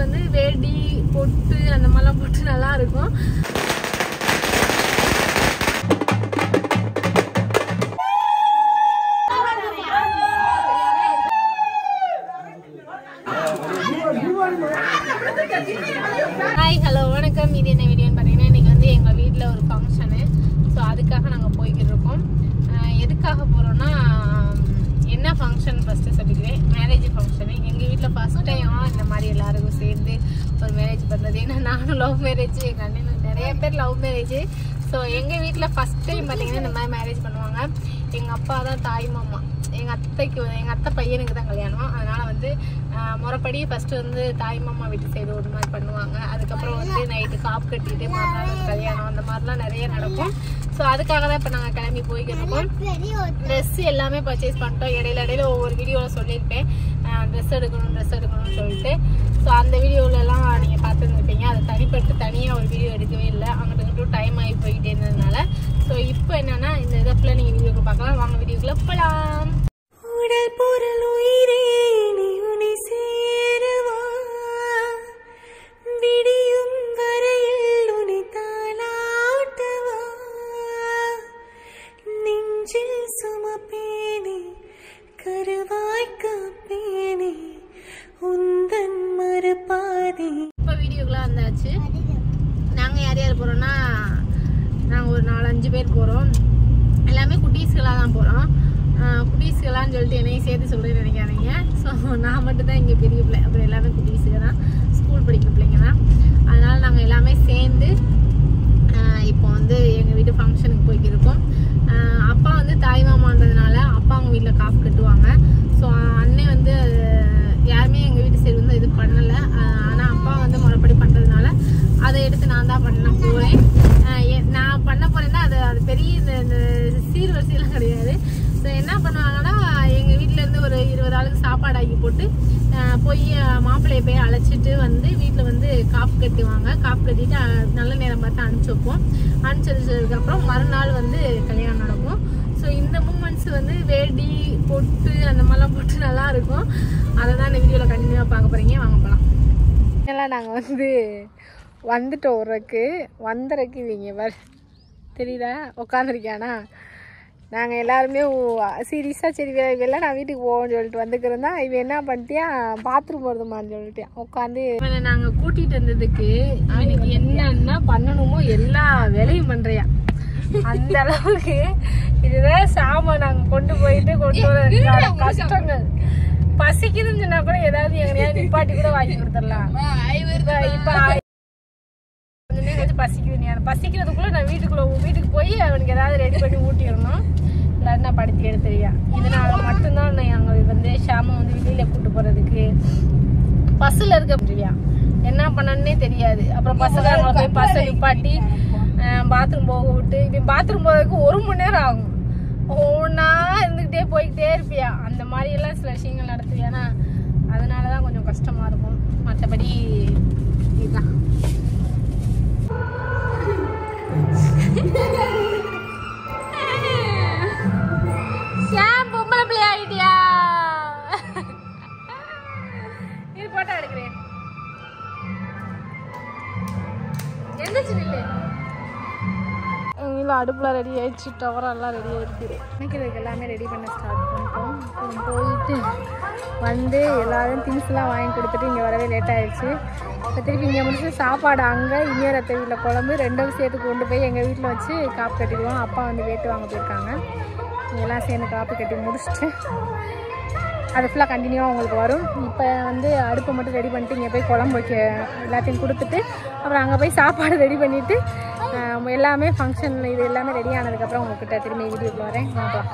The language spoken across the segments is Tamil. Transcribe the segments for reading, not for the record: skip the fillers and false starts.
வந்து வேடி பொட்டு அந்த மாதிரிலாம் போட்டு நல்லா இருக்கும். ஹாய் ஹலோ வணக்கம். இது என்ன வீடியோன்னு பார்த்தீங்கன்னா இன்றைக்கி வந்து எங்கள் வீட்டில் ஒரு ஃபங்க்ஷனு. ஸோ அதுக்காக நாங்கள் போய்கிட்டு இருக்கோம். எதுக்காக போகிறோன்னா என்ன ஃபங்க்ஷன் ஃபஸ்ட்டு சொல்லிக்கிறேன். Marriage function. எங்கள் வீட்டில் ஃபஸ்ட் டைம் இந்த மாதிரி எல்லாருக்கும் சேர்ந்து ஒரு மேரேஜ் பண்ணுறது. ஏன்னா நானும் லவ் மேரேஜ், எங்கள் அண்ணனும் நிறைய பேர் லவ் மேரேஜ். ஸோ எங்கள் வீட்டில் ஃபஸ்ட் டைம் பார்த்தீங்கன்னா இந்த மாதிரி மேரேஜ் பண்ணுவாங்க. எங்கள் அப்பா தான் தாய் மாமா. எங்கள் அத்தை பையனுக்கு தான் கல்யாணம். அதனால் வந்து முறைப்படி ஃபஸ்ட்டு வந்து தாய் மாமா வீட்டு சைடு ஒரு மாதிரி பண்ணுவாங்க. அதுக்கப்புறம் வந்து நைட்டு காப்பு கட்டிட்டு மறுநாள் கல்யாணம் அந்த மாதிரிலாம் நிறைய நடக்கும். ஸோ அதுக்காக தான் இப்போ நாங்கள் கிளம்பி போய்கிட்டு இருக்கோம். ட்ரெஸ்ஸு எல்லாமே பர்ச்சேஸ் பண்ணிட்டோம். இடையில ஒவ்வொரு வீடியோவில் சொல்லியிருப்பேன் ட்ரெஸ் எடுக்கணும்னு சொல்லிட்டு. ஸோ அந்த வீடியோவிலலாம் நீங்கள் பார்த்துருந்துருப்பீங்க. அது தனியாக ஒரு வீடியோ எடுக்கவே இல்லை. அங்கிட்டு டைம் ஆகி போயிட்டே இருந்ததுனால. ஸோ இப்போ என்னென்னா இந்த இதில் நீங்கள் வீடியோக்கு பார்க்கலாம். வாங்க வீடியோக்குள்ளே போகலாம். உடல் பொருள் உயிரே நீ உன்னை சேருவா, விடியும் வரையில் உன்னை தாலாட்டுவா, நெஞ்சில் சுமப்பேனே கருவாய் காப்பேனே உந்தன் மறுபாதி. இப்போ வீடியோக்குலாம் வந்தாச்சு. நாங்கள் யார் யார் போகிறோன்னா நாங்கள் ஒரு 4-5 பேர் போகிறோம். எல்லாமே குட்டீஸ்களாக தான் போகிறோம். குட்டீஸ்களான்னு சொல்லிட்டு என்னையும் சேர்த்து சொல்கிறேன்னு நினைக்காதீங்க. ஸோ நான் மட்டும்தான் இங்கே பெரிய பிள்ளை. அப்புறம் எல்லாமே குட்டீஸுக்கு தான், ஸ்கூல் படிக்கிற பிள்ளைங்க தான். அதனால் நாங்கள் எல்லாமே சேர்ந்து இப்போ வந்து எங்கள் வீட்டு ஃபங்க்ஷனுக்கு போய்க்கிருக்கோம். அப்பா வந்து தாய் மாமான்றதுனால அப்பா அவங்க வீட்டில் காப்பு கட்டுவாங்க. ஸோ அண்ணன் வந்து யாருமே எங்கள் வீட்டு சைடு வந்து இது பண்ணலை. ஆனால் அப்பா வந்து முறைப்படி பண்ணுறதுனால அதை எடுத்து நான் தான் பண்ண போகிறேன். நான் பண்ண போகிறேன்னா அது பெரிய இந்த சீர்வரிசையெல்லாம் கிடையாது. ஸோ என்ன பண்ணுவாங்கன்னா எங்கள் வீட்டிலேருந்து ஒரு 20 ஆளுக்கு சாப்பாடு ஆக்கி போட்டு போய் மாப்பிள்ளையை போய் அழைச்சிட்டு வந்து வீட்டில் வந்து காப்பு கட்டுவாங்க. காப்பு கட்டிட்டு நல்ல நேரம் பார்த்து அனுப்பிச்சி வைப்போம். அனுப்பிச்சி வச்சதுக்கப்புறம் மறுநாள் வந்து கல்யாணம் நடக்கும். ஸோ இந்த மூமெண்ட்ஸ் வந்து வேடி பொட்டு அந்த மாதிரிலாம் போட்டு நல்லா இருக்கும். அதை தான் இந்த வீடியோவில் கண்டினியூவாக பார்க்க போகிறீங்க. வாங்க போகலாம். இதெல்லாம் நாங்கள் வந்து வந்துட்டோம். வந்தறக்கு இவங்க வேறு தெரியுதா உட்காந்துருக்கியானா. நாங்கள் எல்லாருமே சீரியஸாக சரி வெளில நான் வீட்டுக்கு போவோம்னு சொல்லிட்டு வந்துக்கிறோம் தான். இவன் என்ன பண்ணிட்டியா பாத்ரூம் போகிறதுமான்னு சொல்லிட்டியா உட்காந்து. இவனை நாங்கள் கூட்டிகிட்டு வந்ததுக்கு அவனுக்கு என்னென்ன பண்ணணுமோ எல்லா வேலையும் பண்ணுறியா. அந்த அளவுக்கு இதுதான் சாமான் நாங்கள் கொண்டு வர கஷ்டங்கள். பசிக்குதுன்னு சொன்னா கூட ஏதாவது எங்கனையாவது நிப்பாட்டி கூட வாங்கி கொடுத்துடலாம். இப்போ பசிக்கிறதுக்குள்ள நான் வீட்டுக்கு போய் அவனுக்கு ஏதாவது ரெடி பண்ணி ஊட்டிடணும். இல்லாட்டி நான் படுத்தி எடுத்துறியா. இதனால மட்டும்தான் நாங்கள் வந்து ஷாமை வந்து வெளியில கூட்டு போறதுக்கு பஸ்ஸில் இருக்க முடியா. என்ன பண்ணணுன்னே தெரியாது. அப்புறம் பஸ்ஸுக்காரங்களை போய் பஸ்ஸை நிப்பாட்டி பாத்ரூம் போக விட்டு இப்படி பாத்ரூம் போகிறதுக்கு 1 மணி நேரம் ஆகும். ஒவ்வொன்றா இருந்துக்கிட்டே போய்கிட்டே இருப்பியா. அந்த மாதிரியெல்லாம் சில விஷயங்கள் நடத்துவியானா. அதனால தான் கொஞ்சம் கஷ்டமாக இருக்கும். மற்றபடி இதுதான். பொம்பளை பிள்ளை ஆகிட்டியா. இது போட்டோ எடுக்கிறேன். எந்திரிச்சு நில்லு. இல்லை அடுப்பில் ரெடி ஆயிடுச்சு. டவரெல்லாம் ரெடி ஆகிடுச்சு. எனக்கு இதுக்கு எல்லாமே ரெடி பண்ண ஸ்டார்ட் பண்ணிட்டோம். போயிட்டு வந்து எல்லோரும் திங்ஸ்லாம் வாங்கி கொடுத்துட்டு இங்கே வரவே லேட் ஆகிடுச்சு. இப்போ திருப்பி இங்கே முடிச்சு சாப்பாடு அங்கே இன்னொரு அத்தை வீட்டில் குழம்பு 2 சேர்த்து கொண்டு போய் எங்கள் வீட்டில் வச்சு காப்பு கட்டிடுவோம். அப்பா வந்து வேட்டு வாங்க போயிருக்காங்க. எல்லாம் சேர்ந்து காப்பு கட்டி முடிச்சுட்டு அது ஃபுல்லாக கண்டினியூவாக உங்களுக்கு வரும். இப்போ வந்து அடுப்பை மட்டும் ரெடி பண்ணிட்டு இங்கே போய் குழம்பு வைக்க எல்லாத்தையும் கொடுத்துட்டு அப்புறம் அங்கே போய் சாப்பாடு ரெடி பண்ணிவிட்டு எல்லாமே ஃபங்க்ஷன் இது எல்லாமே ரெடி ஆனதுக்கப்புறம் உங்கள்கிட்ட திரும்பி வீடியோக்கு வரேன். பார்க்கலாம்.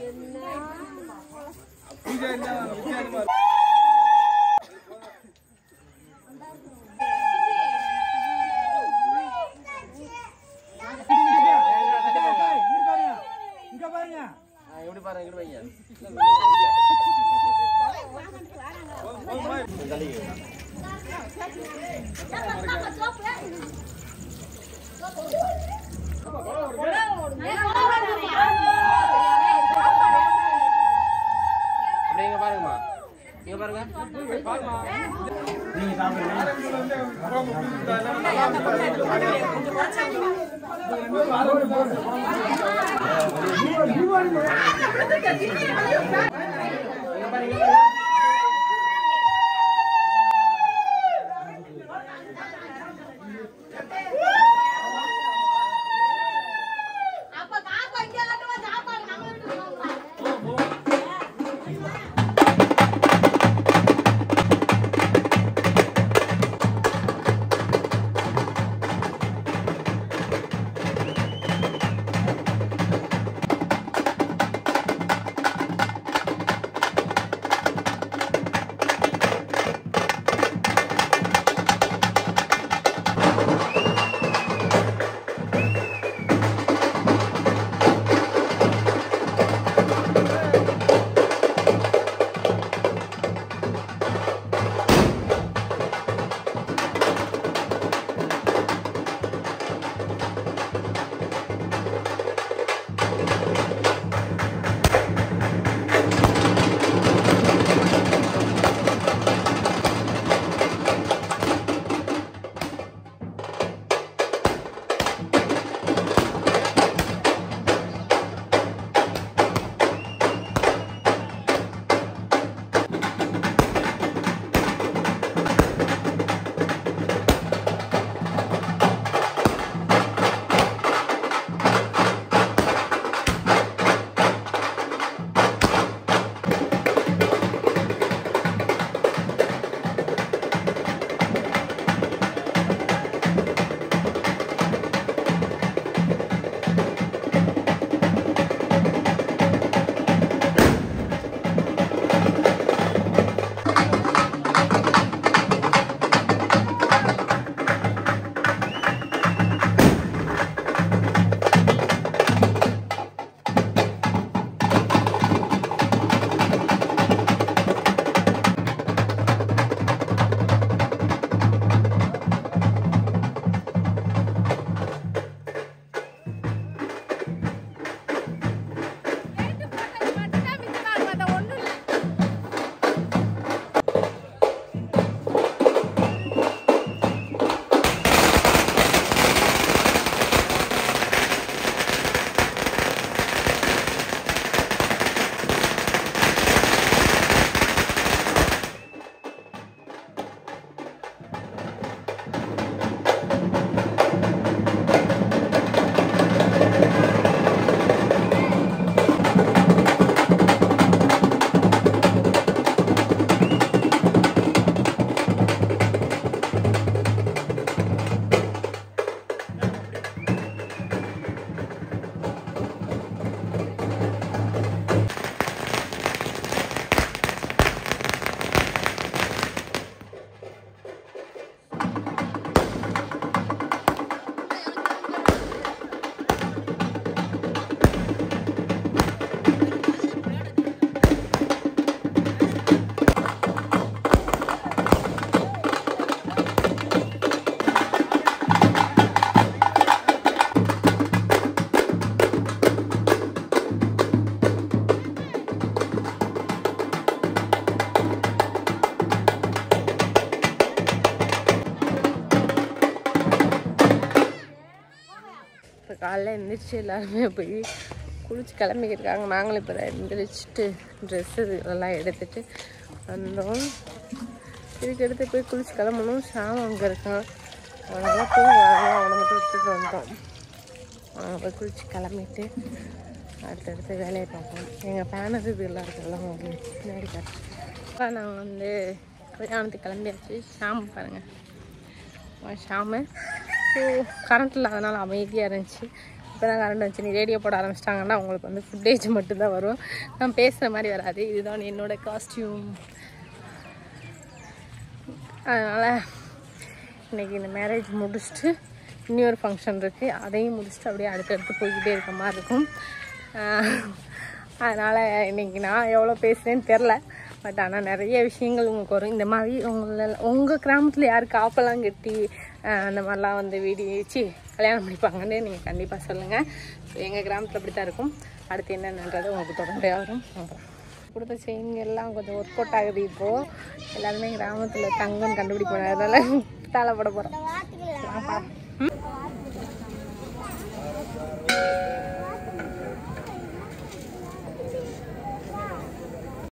என்ன பாருங்கம்மா இங்க பாருங்க நீங்க காலைல எழுந்திரிச்சு எல்லாருமே போய் குளிச்சு கிளம்பிக்கிருக்காங்க. நாங்களும் இப்போ தான் எழுந்திரிச்சிட்டு ட்ரெஸ்ஸு இதெல்லாம் எடுத்துகிட்டு வந்தோம். இதுக்கு எடுத்து போய் குளிச்சு கிளம்பணும். ஷாம் அங்கே இருக்கான், அதனால் தூங்குவாங்க, அவனை மட்டும் விட்டுட்டு வந்தோம். நாங்கள் போய் குளிச்சு கிளம்பிட்டு அடுத்தடுத்து வேலையை பார்ப்போம். எங்கள் பேனது இதெல்லாம் இருக்கிறதெல்லாம் உங்களுக்கு பின்னாடி காட்டுறேன். இப்போ நாங்கள் வந்து கல்யாணத்துக்கு கிளம்பியாச்சு. ஷாம் பாருங்கள், ஷாமு. ஸோ கரண்ட் இல்லாதனால அமைதியாக இருந்துச்சு. இப்போ தான் கரண்ட் வந்துச்சு. நீ ரேடியோ போட ஆரம்பிச்சிட்டாங்கன்னா உங்களுக்கு வந்து ஃபுட்டேஜ் மட்டும்தான் வரும், நான் பேசுகிற மாதிரி வராது. இதுதான் என்னோடய காஸ்டியூம். அதனால் இன்றைக்கி இந்த மேரேஜ் முடிச்சுட்டு இன்னொரு ஃபங்க்ஷன் இருக்குது, அதையும் முடிச்சுட்டு அப்படியே அடுத்தடுத்து போய்கிட்டே இருக்க மாதிரி இருக்கும். அதனால் இன்றைக்கி நான் எவ்வளோ பேசுகிறேன்னு தெரில, பட் ஆனால் நிறைய விஷயங்கள் உங்களுக்கு வரும். இந்த மாதிரி உங்கள் கிராமத்தில் யார் காப்பெல்லாம் கட்டி அந்த மாதிரிலாம் வந்து வீடியோச்சு கல்யாணம் பண்ணிப்பாங்கன்னு நீங்கள் கண்டிப்பாக சொல்லுங்கள். எங்கள் கிராமத்தில் அப்படி தான் இருக்கும். அடுத்து என்னென்னன்றது உங்களுக்கு தொடர்ந்து வரும். கொடுத்த செயின்கள் எல்லாம் கொஞ்சம் ஒர்க் அவுட் ஆகுது. இப்போது எல்லாருமே கிராமத்தில் தங்கம்னு கண்டுபிடிக்க போனதால தாளை போட போகிறோம்.